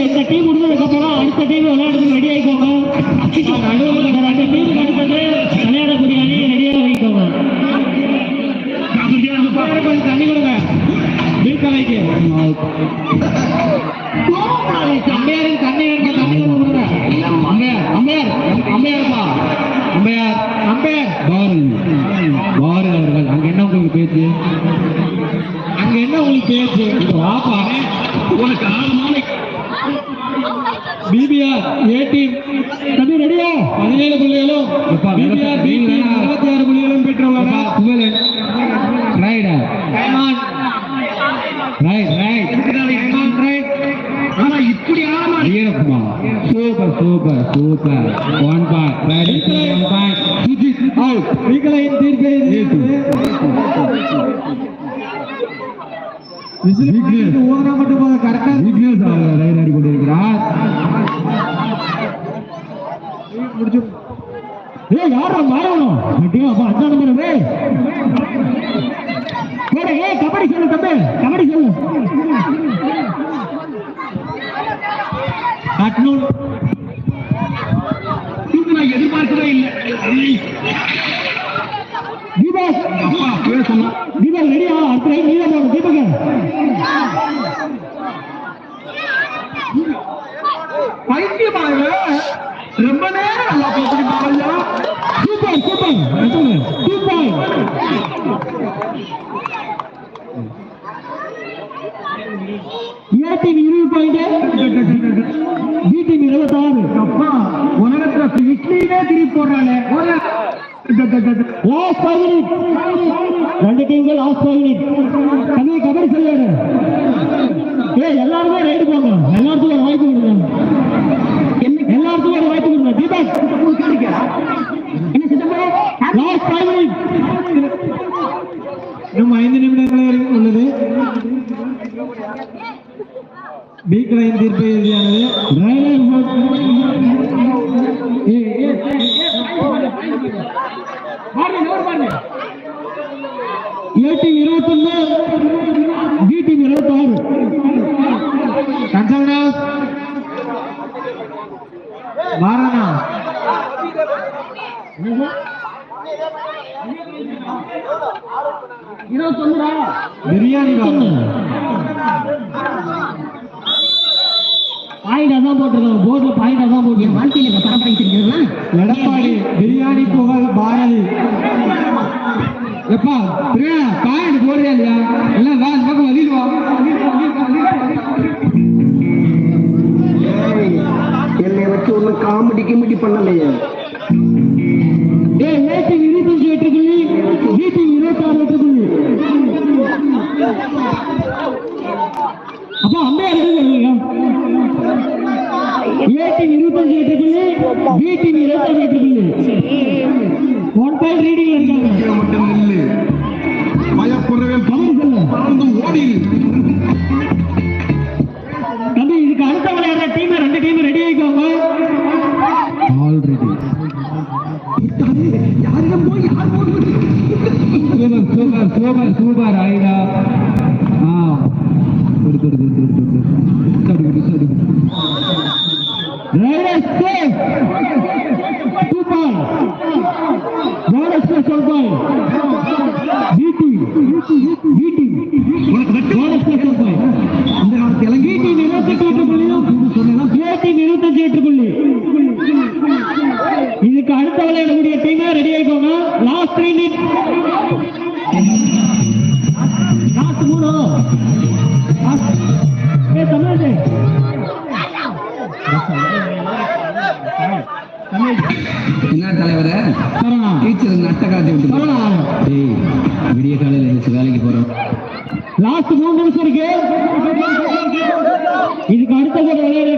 இந்த டீம் முடிஞ்சதுக்கு அப்புறம் அடுத்த டீம் விளையாடுறதுக்கு ரெடி ஆயிக்கோங்க. நடுவில் ரெண்டு டீம் அடுத்தது விளையாடக்கூடிய அணி ரெடியாக வைக்கோங்க. கொஞ்சம் தண்ணி கொடுங்க வீழ்கலைக்கு. அம்பையாருக்கு தண்ணி வேணுமா? தண்ணி கொடுங்க. அம்பையார் அம்பையார்ப்பா அம்பையார் அம்பையார் பாரு அவர்கள். அங்க என்ன உங்களுக்கு பேச்சு? அங்க என்ன உங்களுக்கு பேச்சு? வாப்பா உனக்கு 6 மாலை பிபிஆர் ஏ டீம் தம்பி ரெடியா? 17 புள்ளிகளும் பிபிஆர் பி டீம் 26 புள்ளிகளும் பெற்றுள்ளனர். Right right right. ஆனா இப்படி ஆமா வீரகுமா super super super. 1 point right 1 point Sujith out. வீக்கலையின் தீர்ப்பை ஓவரா மட்டும் கரெக்டா வீக்னஸ் ரைட் ஆடி கொண்டிருக்கிறார். முடிச்சு யாரா மாறணும்? அப்பா 5 நம்பர் கபடி சொல்லு தம்பி, கபடி சொல்லு. நான் எதிர்பார்க்கவே இல்லை. தீபக் தீபக் ரெடியா? அடுத்த ரைட் நீங்க போகணும். தீபக் பைத்தியமாக ரொம்ப நேரம் நல்லா போட்டுக்கிட்டாங்க. Super super super. A team 20 point, B team 26. அப்பா உலகத்துல இட்லியே திருப்பி போடுறாங்க. லாஸ்ட் 5 மினிட், 2 டீம்கள் லாஸ்ட் 5 மினிட். கபடி கபடி சொல்லுவாரு. எல்லாருமே ரைடு போங்க. எல்லாருக்கும் ஒரு வாய்ப்பு கொடுங்க. எல்லாருக்கும் ஒரு வாய்ப்பு கொடுங்க. Deepak last 5 minute. இன்னும் 5 நிமிடங்களே உள்ளது. பீக்கலையின் தீர்ப்பு இறுதியானது. A team 21, B team 26. கன்சல்டன்ஸ் மாறனா பிரியாணி பாயிண்ட் அதான் போட்டிருக்கோம். போர்ட்ல பாயிண்ட் அதான் போட்டு வாழ்க்கையில பரப்படிச்சிருக்கீங்களா? எடப்பாடி பிரியாணி புகழ் பாரதி. எப்பா பாயிண்ட் போடுறியா இல்லையா? எல்லாம் வா பக்கம் வதிடுவா. என்னை வச்சு ஒண்ணு காமெடி கிமெடி பண்ணலையே. ஏ டீம் 25 வெற்றிக்குள்ளி, பி டீம் 26 வெற்றிக்குள்ளி. அப்பா அம்பையார் சொல்லுங்க. ஏ டீம் 25 வெற்றிக்குள்ளி, பி டீம் 26 வெற்றிக்குள்ளி. 1 பாயிண்ட் ரீடிங் இருக்காங்க. மட்டும் இல்ல பயப்படுறவே கவனி சொல்ல ஓடி. தம்பி இதுக்கு அடுத்த விளையாடுற டீம் 2 டீம் ரெடி ஆயிக்கோங்க. ஆல்ரெடி யாரிடம் போய் யார் போடுறது? சூப்பர் சூப்பர் சூப்பர் ஆயிடா. இதுக்கு அடுத்த விளையாடக்கூடிய டீம் ரெடி ஆயிக்கோங்க. Last 3 minute, last 3. என்ன தலைவர டீச்சர் நட்ட காட்டி விட்டு விடிய காலையில் எழுந்து வேலைக்கு போறோம். லாஸ்ட் 3 நிமிஷம் இருக்கு. இதுக்கு அடுத்த விளையாட